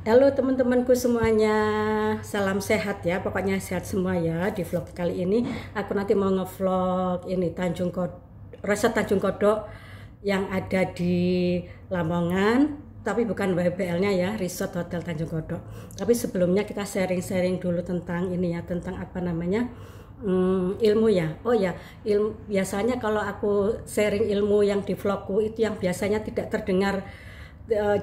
Halo teman-temanku semuanya, salam sehat ya, pokoknya sehat semua ya. Di vlog kali ini aku nanti mau ngevlog ini Resort Tanjung Kodok yang ada di Lamongan, tapi bukan WBL-nya ya, Resort Hotel Tanjung Kodok. Tapi sebelumnya kita sharing-sharing dulu tentang ini ya, tentang apa namanya, ilmu ya. Oh ya, ilmu biasanya kalau aku sharing ilmu yang di vlogku itu yang biasanya tidak terdengar,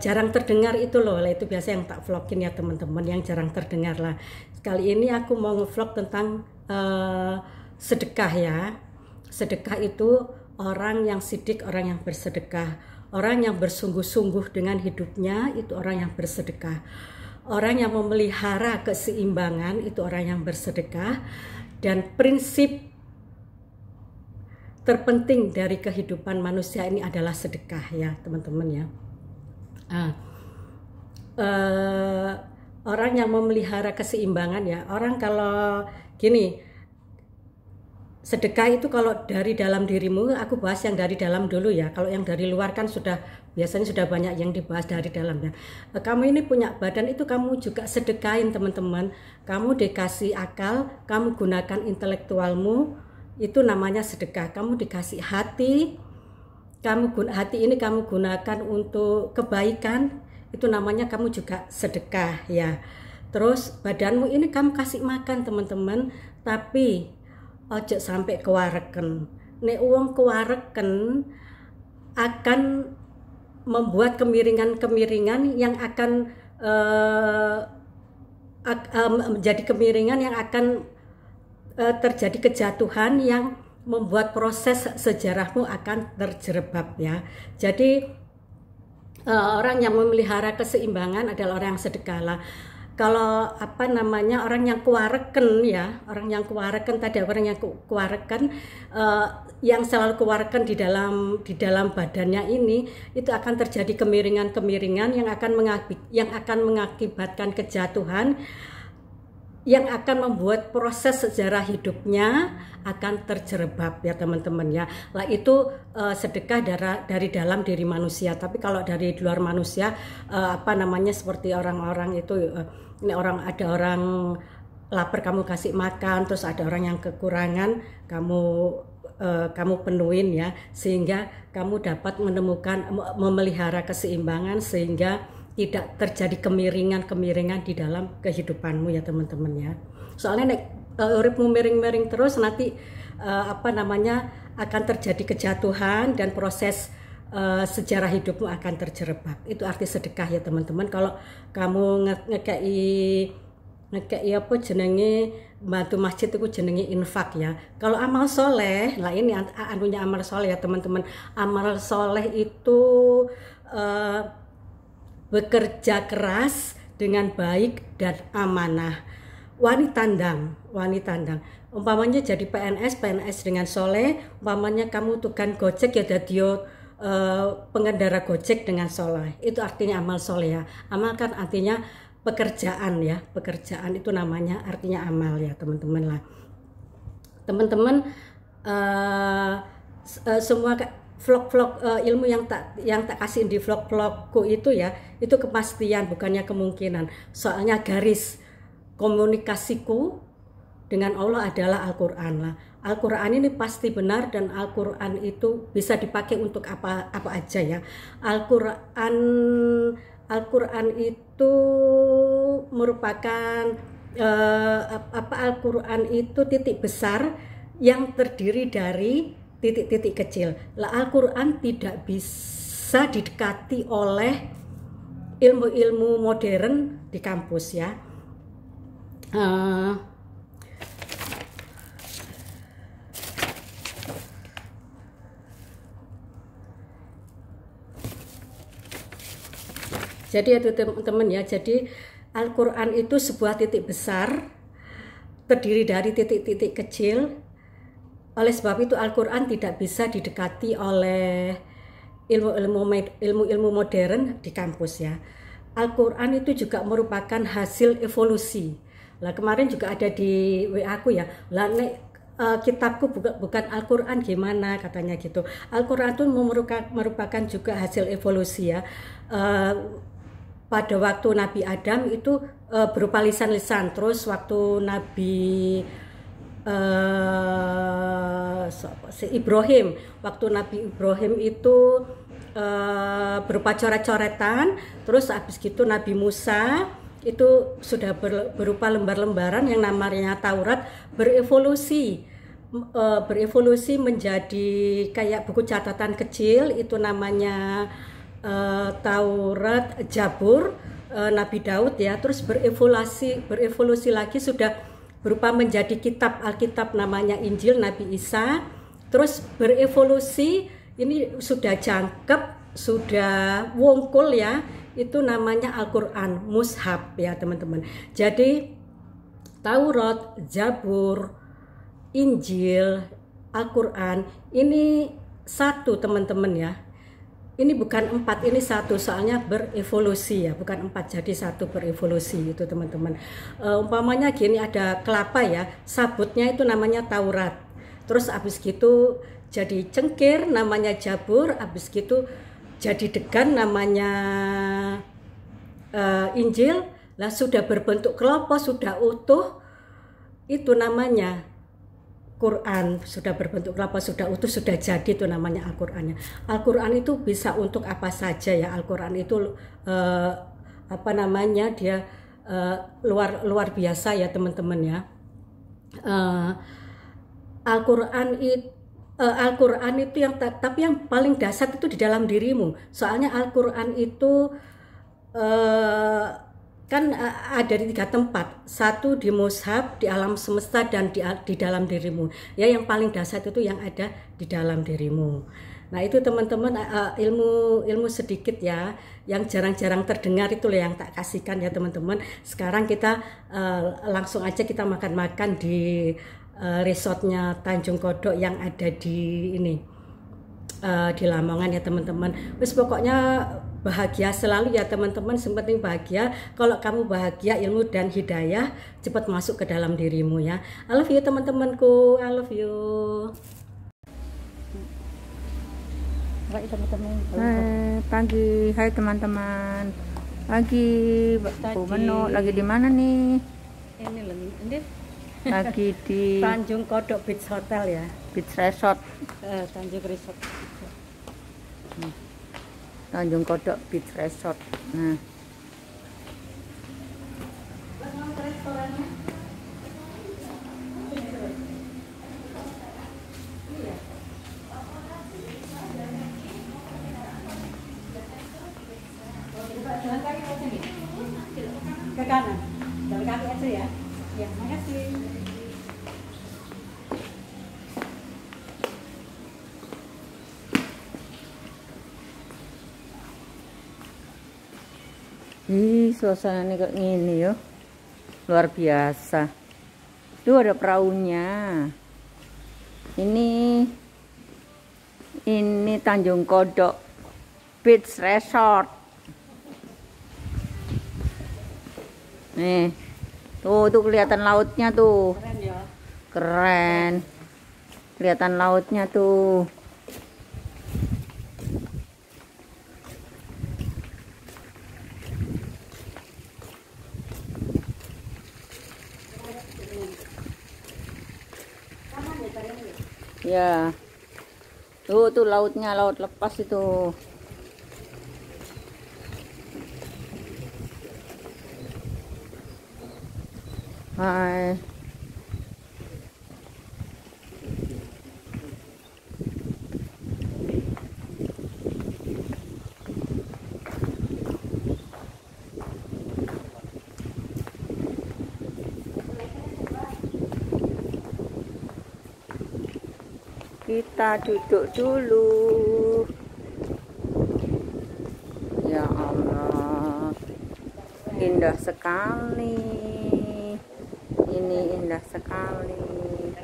jarang terdengar itu loh. Lah itu biasa yang tak vlogin ya teman-teman, yang jarang terdengar lah. Kali ini aku mau ngevlog tentang sedekah ya. Sedekah itu orang yang sidik, orang yang bersedekah. Orang yang bersungguh-sungguh dengan hidupnya itu orang yang bersedekah. Orang yang memelihara keseimbangan itu orang yang bersedekah. Dan prinsip terpenting dari kehidupan manusia ini adalah sedekah ya teman-teman ya. Nah, orang yang memelihara keseimbangan ya, orang kalau gini, sedekah itu kalau dari dalam dirimu, aku bahas yang dari dalam dulu ya. Kalau yang dari luar kan biasanya sudah banyak yang dibahas dari dalam ya. Kamu ini punya badan itu kamu juga sedekahin teman-teman. Kamu dikasih akal, kamu gunakan intelektualmu, itu namanya sedekah. Kamu dikasih hati, hati ini kamu gunakan untuk kebaikan, itu namanya kamu juga sedekah ya. Terus badanmu ini kamu kasih makan teman-teman, tapi ojo sampai kewareken. Nek uang kewareken akan membuat kemiringan-kemiringan yang akan menjadi kemiringan yang akan terjadi kejatuhan yang membuat proses sejarahmu akan terjerebab ya. Jadi orang yang memelihara keseimbangan adalah orang yang sedekah lah. Kalau apa namanya, orang yang kewareken ya, orang yang kewareken tadi, orang yang kewareken, yang selalu kewareken di dalam badannya ini, itu akan terjadi kemiringan-kemiringan yang akan mengakibatkan kejatuhan, yang akan membuat proses sejarah hidupnya akan terjerebab ya teman-teman ya. Lah itu sedekah dari dalam diri manusia. Tapi kalau dari luar manusia, apa namanya, seperti orang-orang itu, ini ada orang lapar kamu kasih makan, terus ada orang yang kekurangan kamu penuhin ya, sehingga kamu dapat memelihara keseimbangan sehingga tidak terjadi kemiringan-kemiringan di dalam kehidupanmu ya teman-teman ya. Soalnya nek uripmu miring-miring terus nanti apa namanya, akan terjadi kejatuhan dan proses sejarah hidupmu akan terjerebab. Itu arti sedekah ya teman-teman. Kalau kamu ngekei apa jenenge, bantu masjid itu jenenge infak ya. Kalau amal soleh, lah ini anunya amal soleh ya teman-teman. Amal soleh itu bekerja keras dengan baik dan amanah. Wani tandang. Umpamanya jadi PNS dengan soleh. Umpamanya kamu tukang Gojek ya jadi pengendara Gojek dengan soleh. Itu artinya amal soleh ya. Amal kan artinya pekerjaan ya. Pekerjaan itu namanya artinya amal ya teman-teman lah. Teman-teman, semua vlog-vlog ilmu yang tak kasih di vlog-vlogku itu ya, itu kepastian bukannya kemungkinan. Soalnya garis komunikasiku dengan Allah adalah Al-Qur'an lah. Al-Qur'an ini pasti benar dan Al-Qur'an itu bisa dipakai untuk apa aja ya. Al-Qur'an itu merupakan Al-Qur'an itu titik besar yang terdiri dari titik-titik kecil. Lah Al-Qur'an tidak bisa didekati oleh ilmu-ilmu modern di kampus ya. Jadi itu teman-teman ya, jadi Al-Qur'an itu sebuah titik besar terdiri dari titik-titik kecil. Oleh sebab itu Al-Qur'an tidak bisa didekati oleh ilmu-ilmu modern di kampus ya. Al-Qur'an itu juga merupakan hasil evolusi. Lah kemarin juga ada di WA aku ya, lah nek kitabku bukan Al-Qur'an gimana katanya gitu. Al-Qur'an itu merupakan juga hasil evolusi ya. pada waktu Nabi Adam itu berupa lisan-lisan. Terus waktu Nabi Ibrahim, waktu Nabi Ibrahim itu berupa coret-coretan. Terus habis gitu Nabi Musa itu sudah berupa lembar-lembaran yang namanya Taurat, berevolusi menjadi kayak buku catatan kecil, itu namanya Taurat, Zabur, Nabi Daud ya. Terus berevolusi lagi sudah berupa menjadi kitab Alkitab namanya Injil Nabi Isa. Terus berevolusi ini sudah jangkep, sudah wongkul ya, itu namanya Al-Quran, mushaf ya teman-teman. Jadi Taurat, Zabur, Injil, Al-Quran ini satu teman-teman ya. Ini bukan 4, ini satu, soalnya berevolusi ya, bukan 4 jadi satu, berevolusi itu teman-teman. Umpamanya gini, ada kelapa ya, sabutnya itu namanya Taurat. Terus abis gitu jadi cengkir namanya Zabur, abis gitu jadi degan namanya Injil. Lah sudah berbentuk kelompok, sudah utuh, itu namanya Quran. Sudah berbentuk kelapa, sudah utuh, sudah jadi, itu namanya Al-Qurannya. Al-Quran itu bisa untuk apa saja ya. Al-Quran itu apa namanya, dia luar biasa ya teman-teman ya. Al-Quran itu yang tapi yang paling dasar itu di dalam dirimu. Soalnya Al-Quran itu kan ada di 3 tempat, satu di mushaf, di alam semesta, dan di dalam dirimu ya. Yang paling dasar itu yang ada di dalam dirimu. Nah itu teman-teman, ilmu sedikit ya, yang jarang-jarang terdengar itu yang tak kasihkan ya teman-teman. Sekarang kita langsung aja kita makan-makan di resortnya Tanjung Kodok yang ada di ini, di Lamongan ya teman-teman. Wis pokoknya bahagia selalu ya teman-teman, yang penting bahagia. Kalau kamu bahagia, ilmu dan hidayah cepat masuk ke dalam dirimu ya. I love you teman-temanku, I love you. Hai teman-teman. Pagi, hai teman-teman. Pagi, Bu Meno lagi di mana nih? Ini Lagi di Tanjung Kodok Beach Hotel ya. Beach Resort. Tanjung Resort. Tanjung Kodok Beach Resort. Nah. Ke kanan, jalan kaki aja ya. Ya, makasih. Suasananya kayak gini ya, luar biasa. Itu ada perahunya. Ini Tanjung Kodok Beach Resort. Nih, tuh kelihatan lautnya tuh. Keren ya. Keren. Kelihatan lautnya tuh. Ya. Tuh lautnya, laut lepas itu. Hai. Kita duduk dulu. Ya Allah, indah sekali. Ini indah sekali.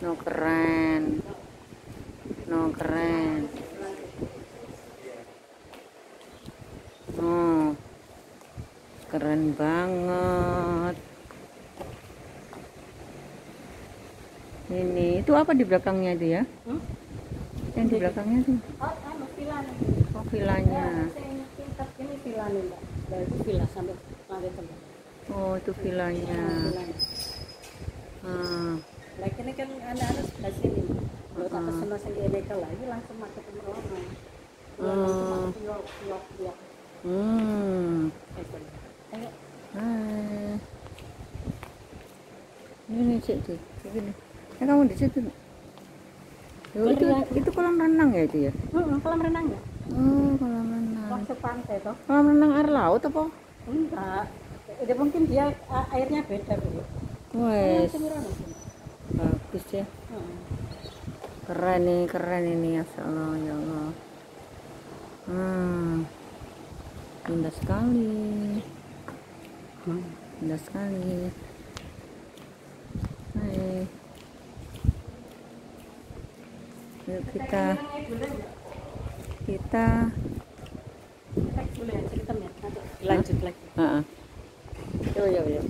No keren. No keren. Oh, keren banget. Ini itu apa di belakangnya itu ya? Yang di belakangnya tuh? Oh, vilanya. Oh, vilanya. Ini villa nih Mbak. Nah, itu villa sampai lantai tengah. Oh, itu villanya. Villanya. Nah, ini kan anak-anak sebelah sini. Kalau tak pesen sing kene lagi langsung masuk ke merono. Langsung blok. Ayo. Ini cek tuh, begini. Kamu di situ. Itu kolam renang ya itu ya? Kolam renang ya? Oh, kolam renang. Langsung pantai toh? Kolam renang air laut apa? Enggak. Udah mungkin dia airnya beda dulu. Wes. Bagus ya. Keren ini ya Allah, ya Allah. Indah sekali. Indah sekali. Hai. Yuk kita lanjut lagi. Yo.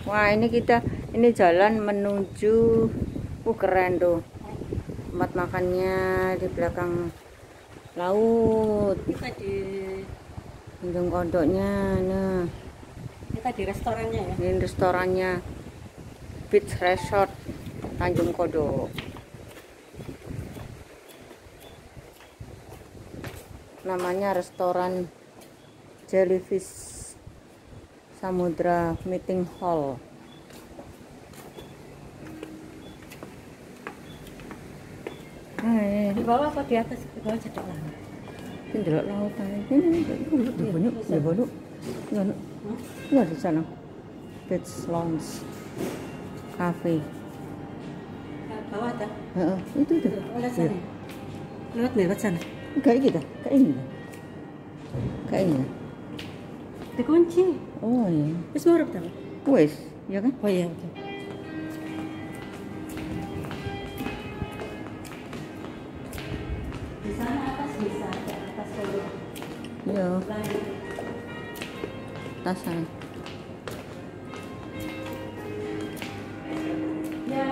Wah, ini jalan menuju keren tuh. Tempat makannya di belakang laut. Kita di Tanjung Kodoknya. Nah, kita di restorannya ya. ini restorannya Beach Resort Tanjung Kodok. Namanya restoran Jellyfish Samudra Meeting Hall. Di bawah apa di atas? Di bawah cedek lah. Ini delok laut ae. Ini banyak. Ya di sana. Beach Lounge Cafe. Bawah ada? Itu. Lewat sana. Lewat sana. Kayak gitu. Kayak ini. Dikunci. Oh iya. Wis murub ta? Wes, ya kan? Oh iya, oke. Di sana atas bisa, di atas dulu. Iya. Tas aja. Ya.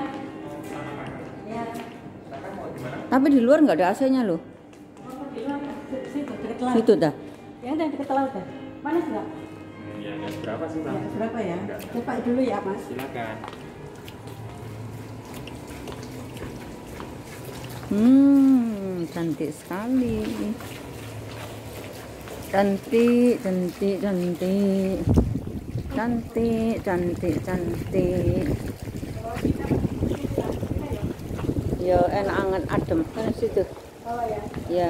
Tapi di luar nggak ada AC-nya loh. Di luar, situ dekat laut. Situ dah. Ya udah dekat laut dah. Panas enggak? Ya, nggak seberapa sih, Bang? Berapa ya? Coba dulu ya, Mas. Silakan. Cantik sekali. Cantik. Ya, enak anget adem. Kan situ. Oh ya. Ya.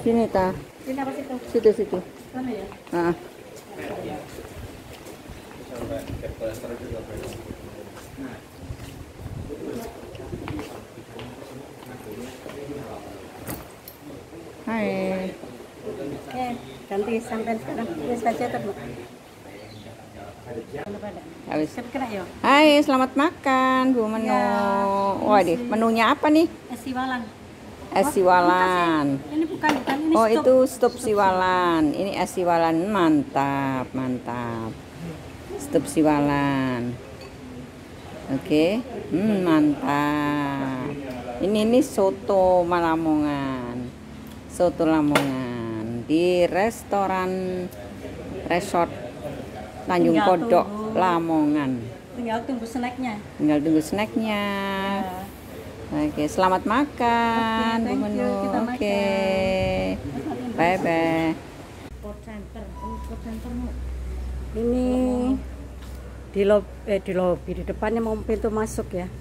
Sini ta. Ini apa situ? Situ. Sana ya. Hai. Ganti sampai sekarang. Wis aja terus. Habis. Kena ya. Hai, selamat makan Bu Menu. Ya, Waduh, menunya apa nih? Es siwalan. Es siwalan. Ini bukan ini Oh, stop. itu stop siwalan. Ini es siwalan, mantap. Stop siwalan. Oke. Mantap. Ini soto Lamongan. Soto Lamongan di restoran resort Tanjung Kodok Lamongan. Tinggal tunggu snacknya. Ya. Oke, selamat makan Bu Oke, thank you. Menu. Kita Oke. makan. Bye. Sport center. Sport center. Ini di lobby di depannya mau pintu masuk ya.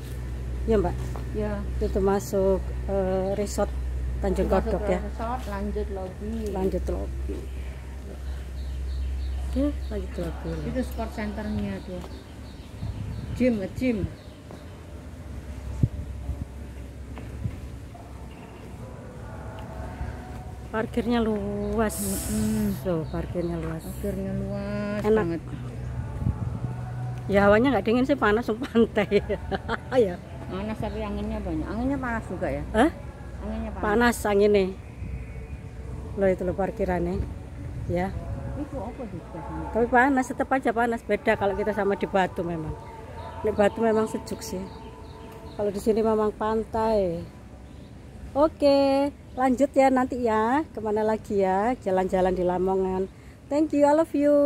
Ya, Mbak. Ya, Pintu masuk resort Tanjung Kodok ya. Resort, lanjut lobby. Lanjut lobby. Oke, lanjut lobby. Itu sport centernya tuh. Gym. Parkirnya luas. Tuh, parkirnya luas. Akhirnya luas Enak. banget. Ya hawanya nggak dingin sih, panas pantai. Ya. Panas tapi anginnya banyak. Anginnya panas juga ya? Hah? Anginnya panas. Panas anginnya. Loh itu loh parkirannya. Ya. Itu apa di sebelah sini? Tapi panas, tetap aja panas. Beda kalau kita sama di Batu memang. Di Batu memang sejuk sih. Kalau di sini memang pantai. Oke, lanjut ya nanti ya. Kemana lagi ya? Jalan-jalan di Lamongan. Thank you, I love you.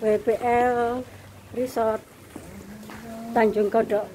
WPL Resort Tanjung Kodok.